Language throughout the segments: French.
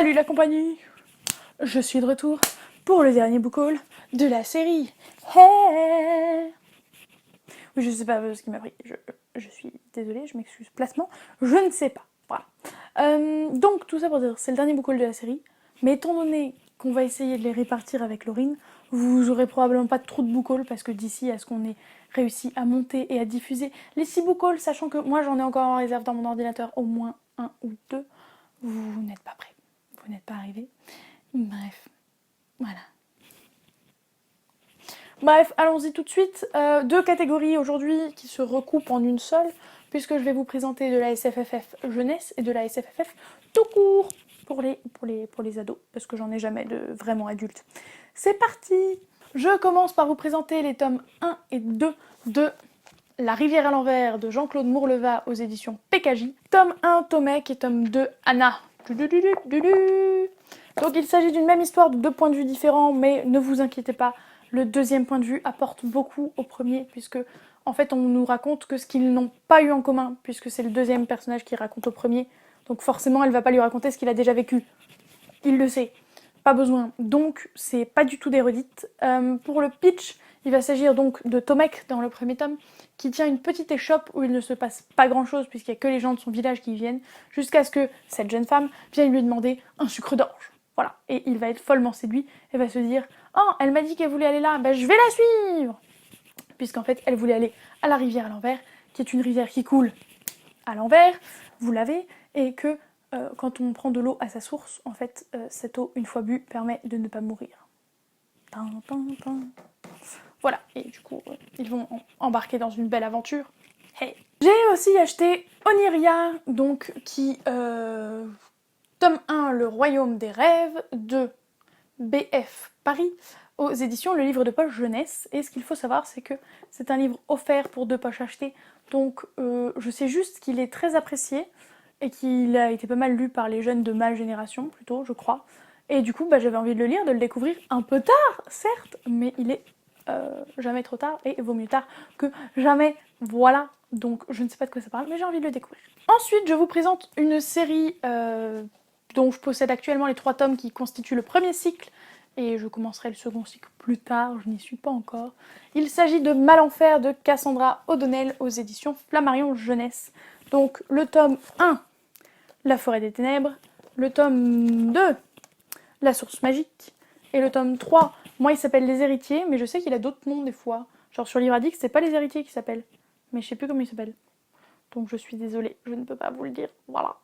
Salut la compagnie! Je suis de retour pour le dernier book haul de la série. Hey, oui, je sais pas ce qui m'a pris. Je suis désolée, je m'excuse. Placement, je ne sais pas. Voilà. Donc tout ça pour dire, c'est le dernier book haul de la série. Mais étant donné qu'on va essayer de les répartir avec Laurine, vous aurez probablement pas trop de book haul parce que d'ici à ce qu'on ait réussi à monter et à diffuser les 6 book hauls, sachant que moi j'en ai encore en réserve dans mon ordinateur au moins 1 ou 2, vous n'êtes pas prêts. Vous n'êtes pas arrivés. Bref, voilà. Bref, allons-y tout de suite. 2 catégories aujourd'hui qui se recoupent en une seule, puisque je vais vous présenter de la SFFF jeunesse et de la SFFF tout court pour les ados, parce que j'en ai jamais de vraiment adultes. C'est parti! Je commence par vous présenter les tomes 1 et 2 de La rivière à l'envers de Jean-Claude Mourleva aux éditions PKJ. Tome 1, Tomek et tome 2, Anna. Donc il s'agit d'une même histoire de 2 points de vue différents, mais ne vous inquiétez pas, le deuxième point de vue apporte beaucoup au premier, puisque en fait on nous raconte que ce qu'ils n'ont pas eu en commun, puisque c'est le deuxième personnage qui raconte au premier, donc forcément elle va pas lui raconter ce qu'il a déjà vécu. Il le sait, pas besoin. Donc c'est pas du tout des redites. Pour le pitch, il va s'agir donc de Tomek dans le premier tome, qui tient une petite échoppe où il ne se passe pas grand chose, puisqu'il n'y a que les gens de son village qui y viennent, jusqu'à ce que cette jeune femme vienne lui demander un sucre d'orge. Voilà, et il va être follement séduit et va se dire « Oh, elle m'a dit qu'elle voulait aller là, ben je vais la suivre !» Puisqu'en fait, elle voulait aller à la rivière à l'envers, qui est une rivière qui coule à l'envers, vous l'avez, et que quand on prend de l'eau à sa source, en fait, cette eau, une fois bue, permet de ne pas mourir. Voilà, et du coup, ils vont embarquer dans une belle aventure. Hey. J'ai aussi acheté Oniria, donc qui... Tome 1, Le Royaume des Rêves, de BF Paris, aux éditions Le Livre de Poche Jeunesse. Et ce qu'il faut savoir, c'est que c'est un livre offert pour 2 poches achetées. Donc je sais juste qu'il est très apprécié et qu'il a été pas mal lu par les jeunes de ma génération, plutôt, je crois. Et du coup, j'avais envie de le lire, de le découvrir un peu tard, certes, mais il est jamais trop tard et vaut mieux tard que jamais. Voilà, donc je ne sais pas de quoi ça parle, mais j'ai envie de le découvrir. Ensuite, je vous présente une série dont je possède actuellement les 3 tomes qui constituent le premier cycle, et je commencerai le second cycle plus tard, je n'y suis pas encore. Il s'agit de Malenfer de Cassandra O'Donnell aux éditions Flammarion Jeunesse. Donc le tome 1, La forêt des ténèbres, le tome 2, La source magique, et le tome 3, moi il s'appelle Les héritiers, mais je sais qu'il a d'autres noms des fois. Genre sur Livradix, c'est pas Les héritiers qui s'appellent, mais je sais plus comment il s'appelle. Donc je suis désolée, je ne peux pas vous le dire, voilà.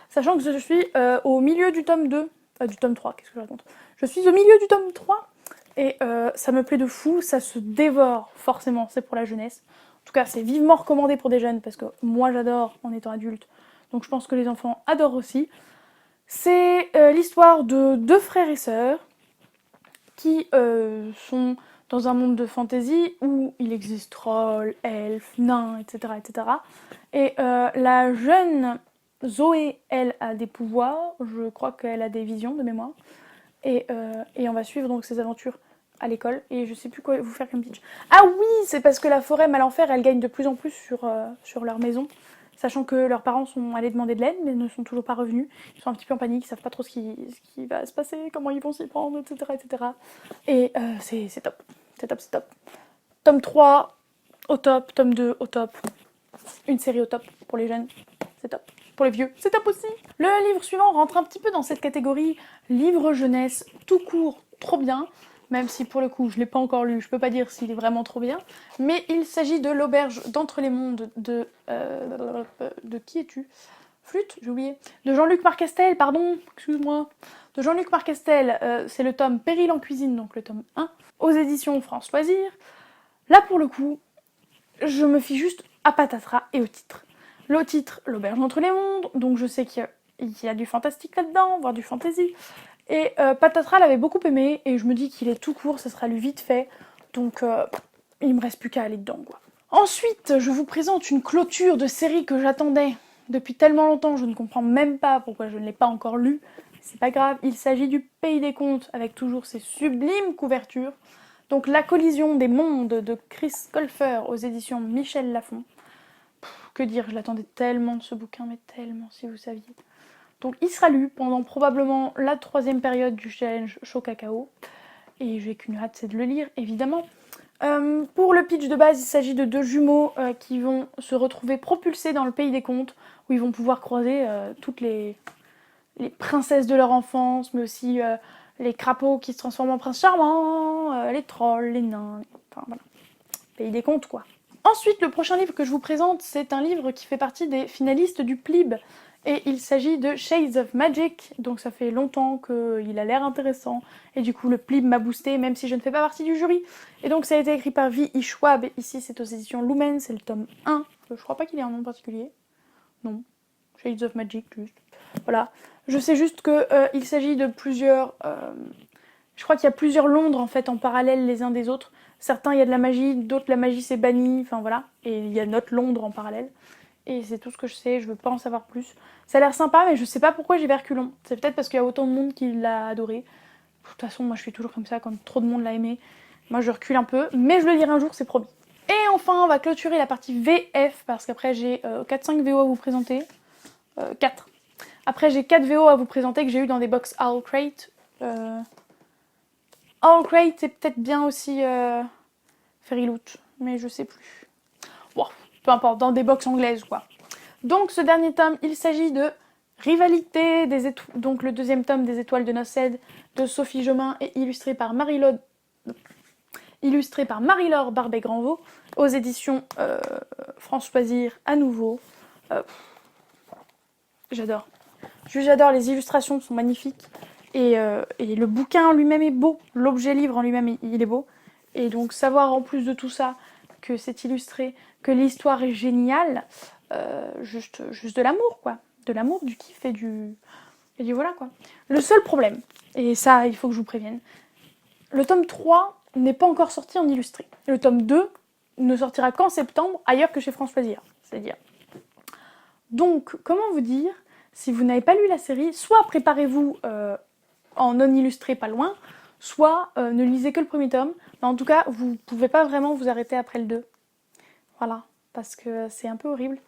Sachant que je suis au milieu du tome 2, du tome 3, qu'est-ce que je raconte? Je suis au milieu du tome 3, et ça me plaît de fou, ça se dévore, forcément, c'est pour la jeunesse. En tout cas, c'est vivement recommandé pour des jeunes, parce que moi j'adore en étant adulte, donc je pense que les enfants adorent aussi. C'est l'histoire de 2 frères et sœurs, qui sont dans un monde de fantasy où il existe trolls, elfes, nains, etc. etc. Et la jeune Zoé, elle, a des pouvoirs, je crois qu'elle a des visions de mémoire. Et on va suivre donc ses aventures à l'école. Et je sais plus quoi vous faire comme pitch. Ah oui, c'est parce que la forêt Malenfer, elle gagne de plus en plus sur leur maison. Sachant que leurs parents sont allés demander de l'aide, mais ne sont toujours pas revenus. Ils sont un petit peu en panique, ils savent pas trop ce qui va se passer, comment ils vont s'y prendre, etc. etc. Et c'est top. C'est top, c'est top. Tome 3, au top. Tome 2, au top. Une série au top pour les jeunes, c'est top. Pour les vieux, c'est top aussi. Le livre suivant rentre un petit peu dans cette catégorie livre jeunesse, tout court, trop bien. Même si pour le coup je ne l'ai pas encore lu, je peux pas dire s'il est vraiment trop bien. Mais il s'agit de L'Auberge d'entre les mondes de qui es-tu? Flûte, j'ai oublié. De Jean-Luc Marcastel, pardon, excuse-moi. De Jean-Luc Marcastel, c'est le tome Péril en cuisine, donc le tome 1, aux éditions France Loisirs. Là pour le coup, je me fie juste à patatras et au titre. Le titre, L'Auberge d'entre les mondes, donc je sais qu'il y a du fantastique là-dedans, voire du fantasy. Et Patatras l'avait beaucoup aimé, et je me dis qu'il est tout court, ça sera lu vite fait, donc il me reste plus qu'à aller dedans, quoi. Ensuite, je vous présente une clôture de série que j'attendais depuis tellement longtemps, je ne comprends même pas pourquoi je ne l'ai pas encore lu. C'est pas grave, il s'agit du Pays des Contes, avec toujours ses sublimes couvertures. Donc La collision des mondes de Chris Colfer aux éditions Michel Lafon. Que dire, je l'attendais tellement ce bouquin, mais tellement, si vous saviez. Donc il sera lu pendant probablement la 3e période du challenge Chaud Cacao. Et j'ai qu'une hâte, c'est de le lire, évidemment. Pour le pitch de base, il s'agit de 2 jumeaux qui vont se retrouver propulsés dans le pays des contes, où ils vont pouvoir croiser toutes les princesses de leur enfance, mais aussi les crapauds qui se transforment en princes charmants, les trolls, les nains, enfin voilà, pays des contes quoi. Ensuite, le prochain livre que je vous présente, c'est un livre qui fait partie des finalistes du PLIB, et il s'agit de Shades of Magic, donc ça fait longtemps qu'il a l'air intéressant, et du coup le PLIB m'a boosté, même si je ne fais pas partie du jury. Et donc ça a été écrit par V.E. Schwab, et ici c'est aux éditions Lumen, c'est le tome 1, je crois pas qu'il ait un nom particulier, non, Shades of Magic juste, voilà. Je sais juste qu'il s'agit de plusieurs... je crois qu'il y a plusieurs Londres en fait en parallèle les uns des autres. Certains il y a de la magie, d'autres la magie c'est banni, enfin voilà. Et il y a notre Londres en parallèle. Et c'est tout ce que je sais, je veux pas en savoir plus. Ça a l'air sympa mais je sais pas pourquoi j'y vais reculons. C'est peut-être parce qu'il y a autant de monde qui l'a adoré. De toute façon moi je suis toujours comme ça quand trop de monde l'a aimé. Moi je recule un peu, mais je le lirai un jour, c'est promis. Et enfin on va clôturer la partie VF parce qu'après j'ai 4-5 VO à vous présenter. 4. Après, j'ai 4 VO à vous présenter que j'ai eu dans des box Owl Crate. Owl Crate, c'est peut-être bien aussi Fairy Loot, mais je sais plus. Bon, peu importe, dans des box anglaises, quoi. Donc, ce dernier tome, il s'agit de Rivalité des étoiles, donc le 2e tome des Étoiles de Nocède de Sophie Jomain et illustré par Marie-Laure Barbet-Granvaux aux éditions France Loisirs à nouveau. J'adore. J'adore, les illustrations sont magnifiques. Et le bouquin en lui-même est beau. L'objet livre en lui-même, il est beau. Et donc savoir en plus de tout ça que c'est illustré, que l'histoire est géniale, juste de l'amour, quoi. De l'amour, du kiff et du voilà, quoi. Le seul problème, et ça, il faut que je vous prévienne, le tome 3 n'est pas encore sorti en illustré. Le tome 2 ne sortira qu'en septembre, ailleurs que chez France Loisirs. C'est-à-dire. Donc, comment vous dire, si vous n'avez pas lu la série, soit préparez-vous en non illustré pas loin, soit ne lisez que le premier tome. Mais en tout cas, vous pouvez pas vraiment vous arrêter après le 2. Voilà, parce que c'est un peu horrible.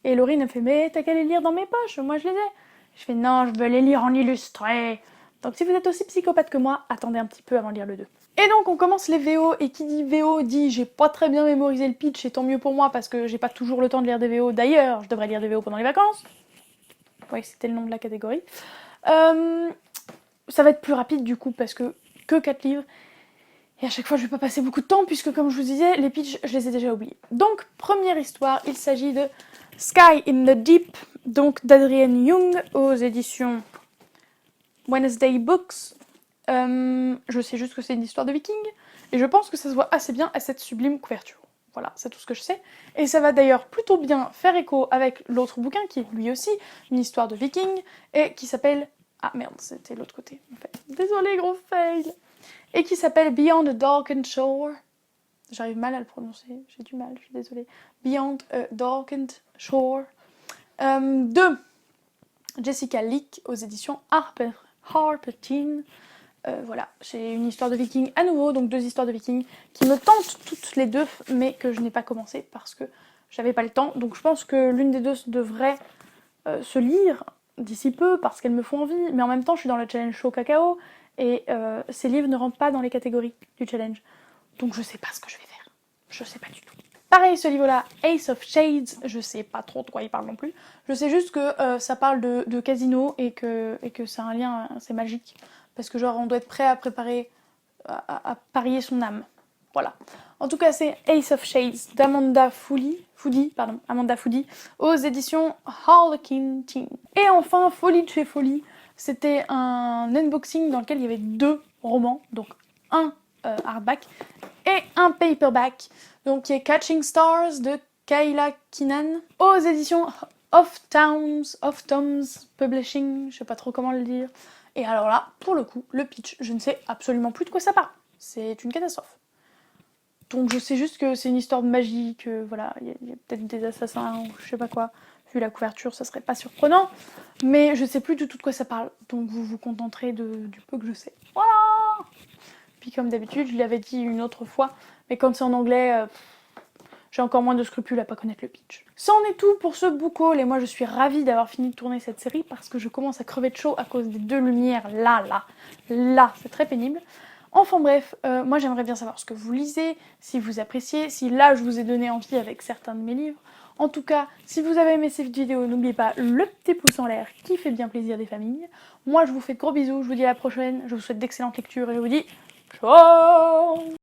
Et Laurine me fait « Mais t'as qu'à les lire dans mes poches, moi je les ai ». Je fais « Non, je veux les lire en illustré ». Donc si vous êtes aussi psychopathe que moi, attendez un petit peu avant de lire le 2. Et donc on commence les VO, et qui dit VO dit j'ai pas très bien mémorisé le pitch, et tant mieux pour moi parce que j'ai pas toujours le temps de lire des VO. D'ailleurs, je devrais lire des VO pendant les vacances. Oui, c'était le nom de la catégorie. Ça va être plus rapide du coup parce que 4 livres. Et à chaque fois, je vais pas passer beaucoup de temps puisque, comme je vous disais, les pitchs, je les ai déjà oubliés. Donc, première histoire, il s'agit de Sky in the Deep, donc d'Adrienne Young aux éditions Wednesday Books. Je sais juste que c'est une histoire de viking et je pense que ça se voit assez bien à cette sublime couverture. Voilà, c'est tout ce que je sais. Et ça va d'ailleurs plutôt bien faire écho avec l'autre bouquin qui est lui aussi une histoire de viking et qui s'appelle... Ah merde, c'était l'autre côté en fait. Désolée, gros fail. Et qui s'appelle Beyond a Darkened Shore. J'arrive mal à le prononcer, j'ai du mal, je suis désolée. Beyond a Darkened Shore. De Jessica Leake aux éditions Harper-Teen. Voilà, j'ai une histoire de viking à nouveau, donc 2 histoires de viking qui me tentent toutes les 2, mais que je n'ai pas commencé parce que j'avais pas le temps. Donc je pense que l'une des 2 devrait se lire d'ici peu parce qu'elles me font envie, mais en même temps je suis dans le challenge Chaud Cacao et ces livres ne rentrent pas dans les catégories du challenge. Donc je sais pas ce que je vais faire. Je sais pas du tout. Pareil, ce livre-là, Ace of Shades, je sais pas trop de quoi il parle non plus. Je sais juste que ça parle de casino et que c'est un lien, c'est magique. Parce que genre on doit être prêt à préparer, à parier son âme. Voilà. En tout cas, c'est Ace of Shades d'Amanda Foody, aux éditions Harlequin Teen. Et enfin, Folie de chez Folie, c'était un unboxing dans lequel il y avait 2 romans, donc un hardback et un paperback, donc qui est Catching Stars de Kayla Keenan, aux éditions Off Toms Publishing, je sais pas trop comment le dire. Et alors là, pour le coup, le pitch, je ne sais absolument plus de quoi ça parle. C'est une catastrophe. Donc je sais juste que c'est une histoire de magie, que voilà, il y a peut-être des assassins ou je sais pas quoi. Vu la couverture, ça serait pas surprenant. Mais je sais plus du tout de quoi ça parle. Donc vous vous contenterez du peu que je sais. Voilà. Puis comme d'habitude, je l'avais dit une autre fois, mais quand c'est en anglais, j'ai encore moins de scrupules à pas connaître le pitch. Ça en est tout pour ce book haul, et moi je suis ravie d'avoir fini de tourner cette série parce que je commence à crever de chaud à cause des 2 lumières là, c'est très pénible. Enfin bref, moi j'aimerais bien savoir ce que vous lisez, si vous appréciez, si là je vous ai donné envie avec certains de mes livres. En tout cas, si vous avez aimé cette vidéo, n'oubliez pas le petit pouce en l'air qui fait bien plaisir des familles. Moi je vous fais de gros bisous, je vous dis à la prochaine, je vous souhaite d'excellentes lectures et je vous dis ciao.